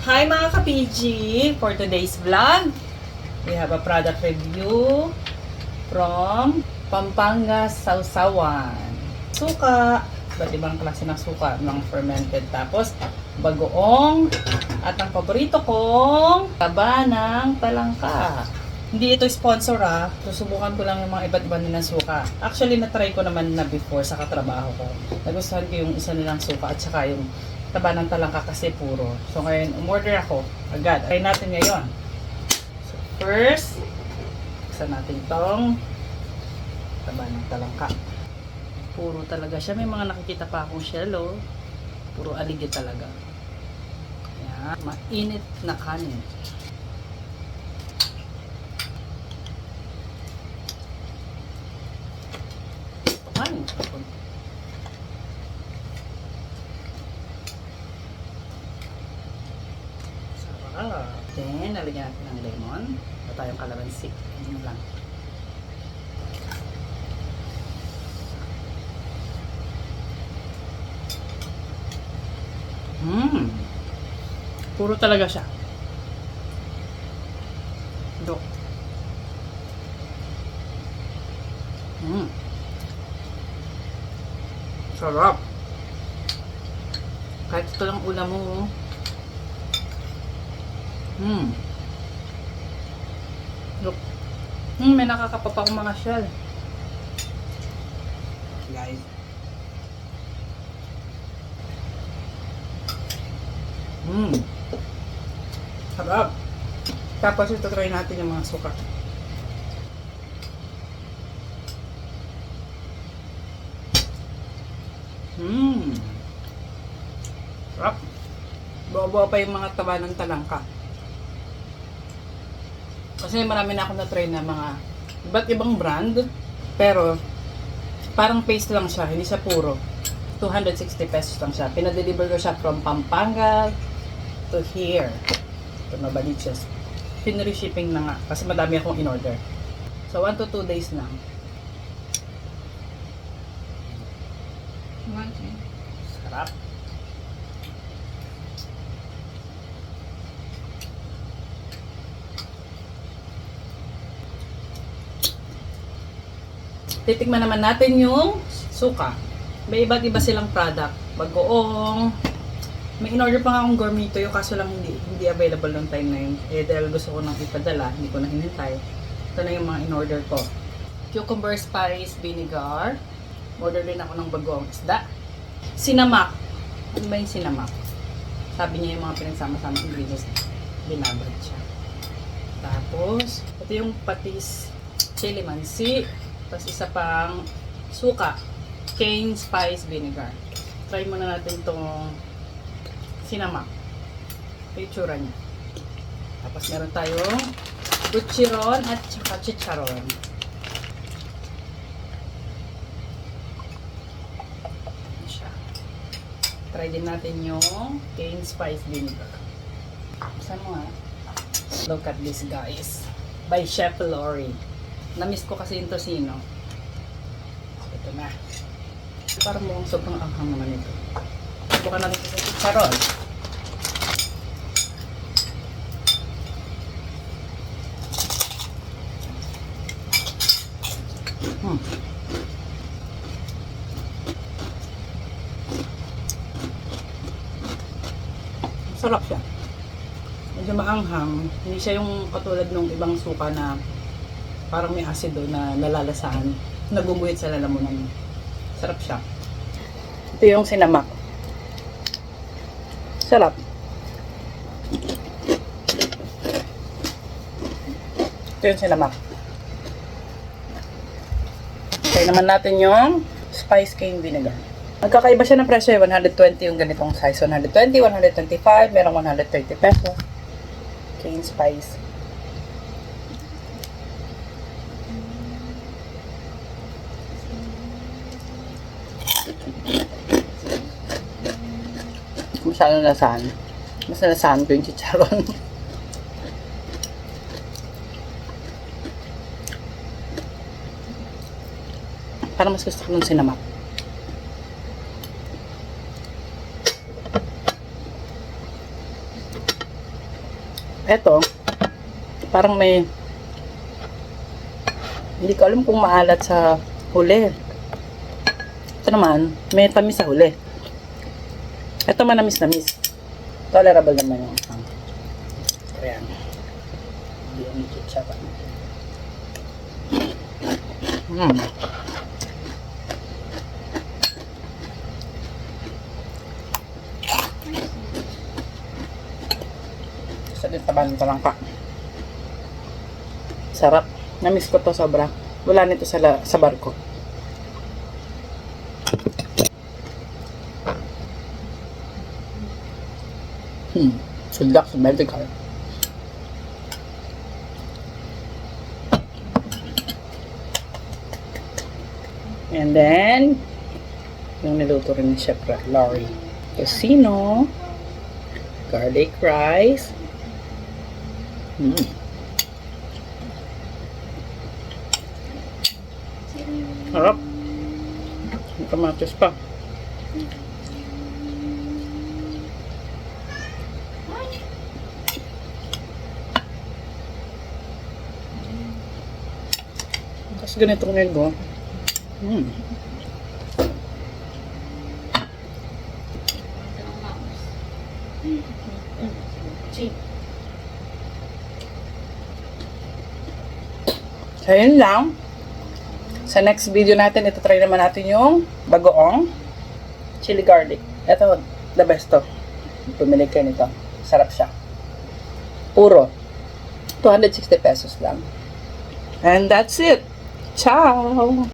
Hi mga ka-PG! For today's vlog, we have a product review from Pampanga Sausawan. Suka, iba't ibang klase ng suka, mga fermented. Tapos, bagoong, at ang paborito kong taba ng talangka. Hindi ito sponsor susubukan ko lang yung mga iba't iba nilang suka. Actually, na-try ko naman na before sa katrabaho ko. Nagustuhan ko yung isa nilang suka at saka yung taba ng talangka kasi puro. So ngayon, umorder ako agad. Try natin ngayon. So first, buksan natin itong taba ng talangka. Puro talaga siya. May mga nakikita pa akong shell, oh. Puro aligid talaga. Ayan. Mainit na kanin. Kanin. Then, nalagyan natin ng lemon. Ito tayong kalamansi. Ayan lang. Puro talaga siya. Dok. Sarap. Kahit ito lang ulam mo. Look. May nakakapapa akong mga shell. Guys. Sarap. Tapos ito try natin yung mga suka. Sarap. Buo-buo pa yung mga taba ng talangka. Kasi marami na akong na-try na mga iba't ibang brand. Pero, parang paste lang siya. Hindi siya puro. 260 pesos lang siya. Pinadeliver ko siya from Pampanga to here. To Novaliches. Pinre-shipping na nga. Kasi madami akong in-order. So, 1 to 2 days lang. Sarap. Titikman naman natin yung suka. May iba't iba silang product. Bagoong. May in-order pa nga akong gourmito yung kaso lang hindi available nung time na yun. Eh dahil gusto ko nang ipadala, hindi ko na hinintay. Ito na yung mga in-order ko. Cucumber spice vinegar. Order din ako ng bagoong isda. Sinamak. Ano ba yung sinamak? Sabi niya yung mga pinagsama-sama ingredients. Binabad siya. Tapos, ito yung patis chili mansi. Tapos isa pang suka, cane spice vinegar. Try muna natin itong sinamak. Ito yung tsura niya. Tapos meron tayong butchiron at saka chicharon. Ayan siya. Try din natin yung cane spice vinegar. Saan mo nga? Look at this guys. By Chef Lori. Na-miss ko kasi yung tocino. Ito na. Parang mukhang sobrang anghang naman ito. Bukan natin sa chicharon. Sarap siya. Medyo maanghang. Hindi siya yung katulad ng ibang suka na parang may asido na nalalasahan. Naguguhit sa lalamunan. Sarap siya. Ito yung sinamak. Sarap. Ito yung sinamak. Try naman natin yung spice cane vinegar. Magkakaiba siya ng presyo. 120 yung ganitong size. 120, 125, merong 130 pesos. Cane spice. Masyadong lasahan. Mas nalasahan ko yung chicharon. Parang mas gusto ko ng sinamak. Eto, parang may, hindi ko alam kung maalat sa huli. Ito naman, may tamis sa huli. Ito manamis-namis. Tolerable naman yung ayan. Yung chichapa. Sa taban ko lang pa. Sarap. Namiss ko to sobra. Wala nito sa barko. Suldak sa medical. And then, yung niluto rin ni Chef Lori. Tocino, garlic rice. Harap. May kamatis pa. Tapos ganitong nego. So, yun lang. Sa next video natin, ito try naman natin yung bagoong chili garlic. Ito, the best to. Pumili kayo nito. Sarap siya. Puro. 260 pesos lang. And that's it. Ciao!